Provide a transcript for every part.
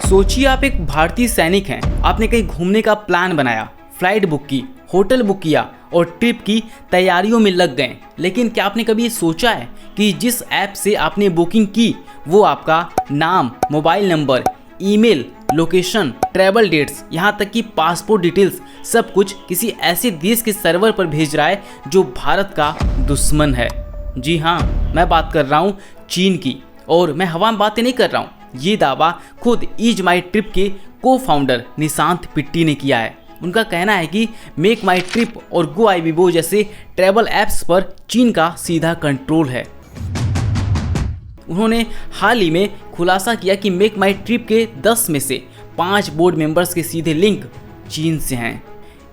सोचिए आप एक भारतीय सैनिक हैं, आपने कहीं घूमने का प्लान बनाया, फ्लाइट बुक की, होटल बुक किया और ट्रिप की तैयारियों में लग गए। लेकिन क्या आपने कभी ये सोचा है कि जिस ऐप से आपने बुकिंग की वो आपका नाम, mobile number, email, location, travel dates, यहाँ तक कि पासपोर्ट डिटेल्स सब कुछ किसी ऐसे देश के सर्वर पर भेज रहा है जो भारत का दुश्मन है। जी हाँ, मैं बात कर रहा हूँ चीन की। और मैं हवा में बातें नहीं कर रहा हूँ, ये दावा खुद ईज माई ट्रिप के को फाउंडर निशांत पिट्टी ने किया है। उनका कहना है कि मेक माई ट्रिप और गो आईबीबो जैसे ट्रैवल ऐप्स पर चीन का सीधा कंट्रोल है। उन्होंने हाल ही में खुलासा किया कि मेक माई ट्रिप के 10 में से 5 बोर्ड मेंबर्स के सीधे लिंक चीन से हैं।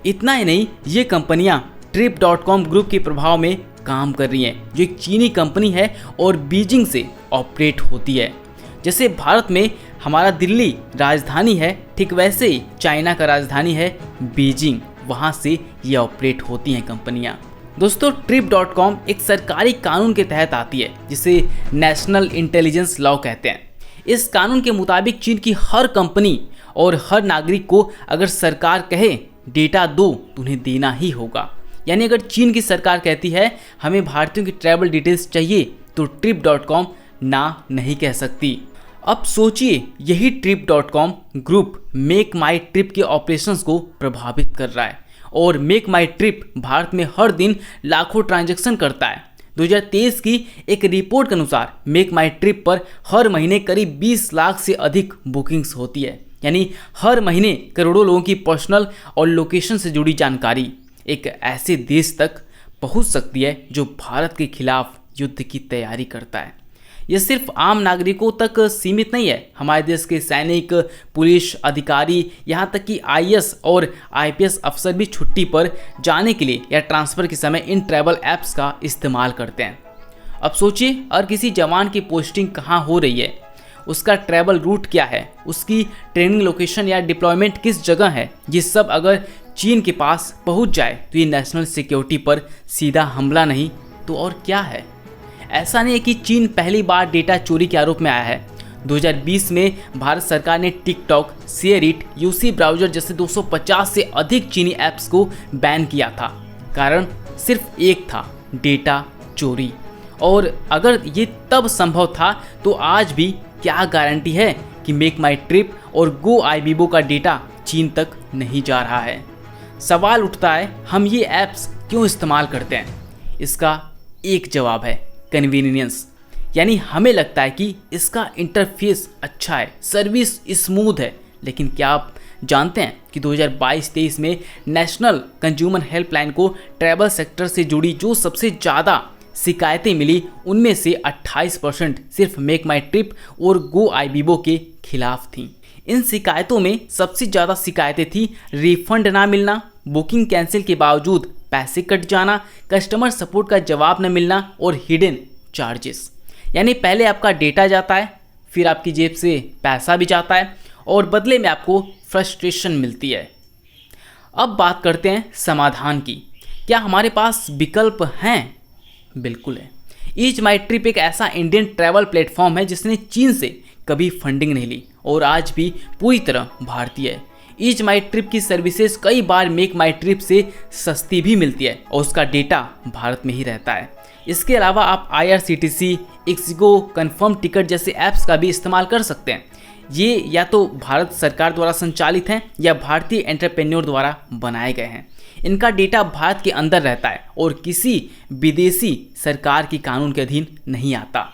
इतना ही नहीं, ये कंपनियां Trip.com ग्रुप के प्रभाव में काम कर रही हैं, जो एक चीनी कंपनी है और बीजिंग से ऑपरेट होती है। जैसे भारत में हमारा दिल्ली राजधानी है, ठीक वैसे ही चाइना का राजधानी है बीजिंग, वहाँ से ये ऑपरेट होती हैं कंपनियाँ। दोस्तों, Trip.com एक सरकारी कानून के तहत आती है जिसे नेशनल इंटेलिजेंस लॉ कहते हैं। इस कानून के मुताबिक चीन की हर कंपनी और हर नागरिक को अगर सरकार कहे डेटा दो तो उन्हें देना ही होगा। यानी अगर चीन की सरकार कहती है हमें भारतीयों की ट्रैवल डिटेल्स चाहिए तो Trip.com ना नहीं कह सकती। अब सोचिए, यही Trip.com ग्रुप मेक माई ट्रिप के ऑपरेशंस को प्रभावित कर रहा है और मेक माई ट्रिप भारत में हर दिन लाखों ट्रांजैक्शन करता है। 2023 की एक रिपोर्ट के अनुसार मेक माई ट्रिप पर हर महीने करीब 20 लाख से अधिक बुकिंग्स होती है। यानी हर महीने करोड़ों लोगों की पर्सनल और लोकेशन से जुड़ी जानकारी एक ऐसे देश तक पहुंच सकती है जो भारत के खिलाफ युद्ध की तैयारी करता है। यह सिर्फ आम नागरिकों तक सीमित नहीं है। हमारे देश के सैनिक, पुलिस अधिकारी, यहाँ तक कि आईएएस और आईपीएस अफसर भी छुट्टी पर जाने के लिए या ट्रांसफ़र के समय इन ट्रैवल ऐप्स का इस्तेमाल करते हैं। अब सोचिए, अगर किसी जवान की पोस्टिंग कहाँ हो रही है, उसका ट्रैवल रूट क्या है, उसकी ट्रेनिंग लोकेशन या डिप्लॉयमेंट किस जगह है, ये सब अगर चीन के पास पहुँच जाए तो ये नेशनल सिक्योरिटी पर सीधा हमला नहीं तो और क्या है। ऐसा नहीं है कि चीन पहली बार डेटा चोरी के आरोप में आया है। 2020 में भारत सरकार ने टिकटॉक, शेयरइट, यूसी ब्राउज़र जैसे 250 से अधिक चीनी ऐप्स को बैन किया था। कारण सिर्फ एक था, डेटा चोरी। और अगर ये तब संभव था तो आज भी क्या गारंटी है कि मेक माई ट्रिप और गो आईबीबो का डेटा चीन तक नहीं जा रहा है। सवाल उठता है, हम ये ऐप्स क्यों इस्तेमाल करते हैं? इसका एक जवाब है, कन्वीनियंस। यानी हमें लगता है कि इसका इंटरफेस अच्छा है, सर्विस स्मूथ है। लेकिन क्या आप जानते हैं कि 2022-23 में नेशनल कंज्यूमर हेल्पलाइन को ट्रैवल सेक्टर से जुड़ी जो सबसे ज़्यादा शिकायतें मिली उनमें से 28% सिर्फ मेक माई ट्रिप और गो आईबीबो के खिलाफ थी। इन शिकायतों में सबसे ज़्यादा शिकायतें थी रिफंड ना मिलना, बुकिंग कैंसिल के बावजूद पैसे कट जाना, कस्टमर सपोर्ट का जवाब न मिलना और हिडन चार्जेस। यानी पहले आपका डेटा जाता है, फिर आपकी जेब से पैसा भी जाता है और बदले में आपको फ्रस्ट्रेशन मिलती है। अब बात करते हैं समाधान की। क्या हमारे पास विकल्प हैं? बिल्कुल है। ईज माई ट्रिप एक ऐसा इंडियन ट्रैवल प्लेटफॉर्म है जिसने चीन से कभी फंडिंग नहीं ली और आज भी पूरी तरह भारतीय है। ईज माई ट्रिप की सर्विसेज कई बार मेक माई ट्रिप से सस्ती भी मिलती है और उसका डेटा भारत में ही रहता है। इसके अलावा आप IRCTC, इक्सिगो, कन्फर्म टिकट जैसे ऐप्स का भी इस्तेमाल कर सकते हैं। ये या तो भारत सरकार द्वारा संचालित हैं या भारतीय एंटरप्रेन्योर द्वारा बनाए गए हैं। इनका डेटा भारत के अंदर रहता है और किसी विदेशी सरकार की कानून के अधीन नहीं आता।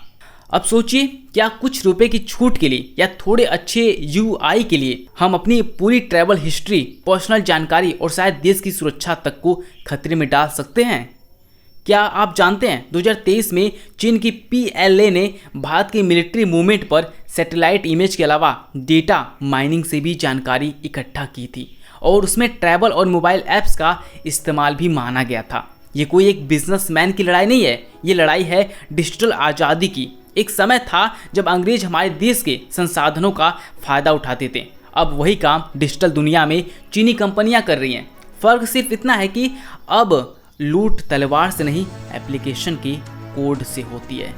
अब सोचिए, क्या कुछ रुपए की छूट के लिए या थोड़े अच्छे UI के लिए हम अपनी पूरी ट्रैवल हिस्ट्री, पर्सनल जानकारी और शायद देश की सुरक्षा तक को खतरे में डाल सकते हैं? क्या आप जानते हैं 2023 में चीन की PLA ने भारत की मिलिट्री मूवमेंट पर सैटेलाइट इमेज के अलावा डेटा माइनिंग से भी जानकारी इकट्ठा की थी और उसमें ट्रैवल और मोबाइल ऐप्स का इस्तेमाल भी माना गया था। ये कोई एक बिजनेसमैन की लड़ाई नहीं है, ये लड़ाई है डिजिटल आज़ादी की। एक समय था जब अंग्रेज हमारे देश के संसाधनों का फ़ायदा उठाते थे। अब वही काम डिजिटल दुनिया में चीनी कंपनियां कर रही हैं। फ़र्क सिर्फ इतना है कि अब लूट तलवार से नहीं, एप्लीकेशन के कोड से होती है।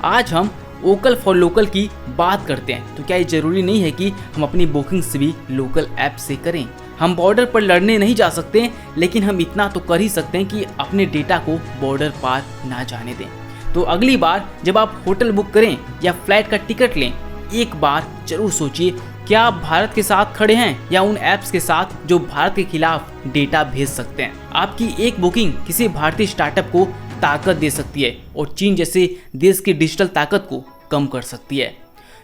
आज हम वोकल फॉर लोकल की बात करते हैं, तो क्या ये ज़रूरी नहीं है कि हम अपनी बुकिंग्स भी लोकल ऐप से करें? हम बॉर्डर पर लड़ने नहीं जा सकते, लेकिन हम इतना तो कर ही सकते हैं कि अपने डेटा को बॉर्डर पार ना जाने दें। तो अगली बार जब आप होटल बुक करें या फ्लाइट का टिकट लें, एक बार जरूर सोचिए, क्या आप भारत के साथ खड़े हैं या उन ऐप्स के साथ जो भारत के खिलाफ डेटा भेज सकते हैं। आपकी एक बुकिंग किसी भारतीय स्टार्टअप को ताकत दे सकती है और चीन जैसे देश की डिजिटल ताकत को कम कर सकती है,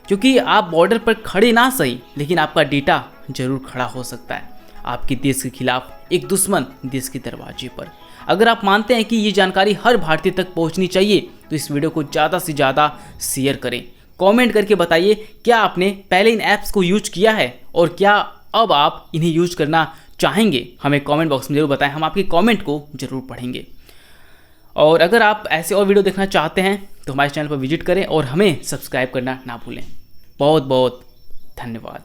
क्योंकि आप बॉर्डर पर खड़े ना सही, लेकिन आपका डेटा जरूर खड़ा हो सकता है आपके देश के खिलाफ एक दुश्मन देश के दरवाजे पर। अगर आप मानते हैं कि ये जानकारी हर भारतीय तक पहुंचनी चाहिए, तो इस वीडियो को ज़्यादा से ज़्यादा शेयर करें। कमेंट करके बताइए, क्या आपने पहले इन ऐप्स को यूज किया है और क्या अब आप इन्हें यूज करना चाहेंगे? हमें कमेंट बॉक्स में जरूर बताएं, हम आपके कमेंट को जरूर पढ़ेंगे। और अगर आप ऐसे और वीडियो देखना चाहते हैं तो हमारे चैनल पर विजिट करें और हमें सब्सक्राइब करना ना भूलें। बहुत बहुत धन्यवाद।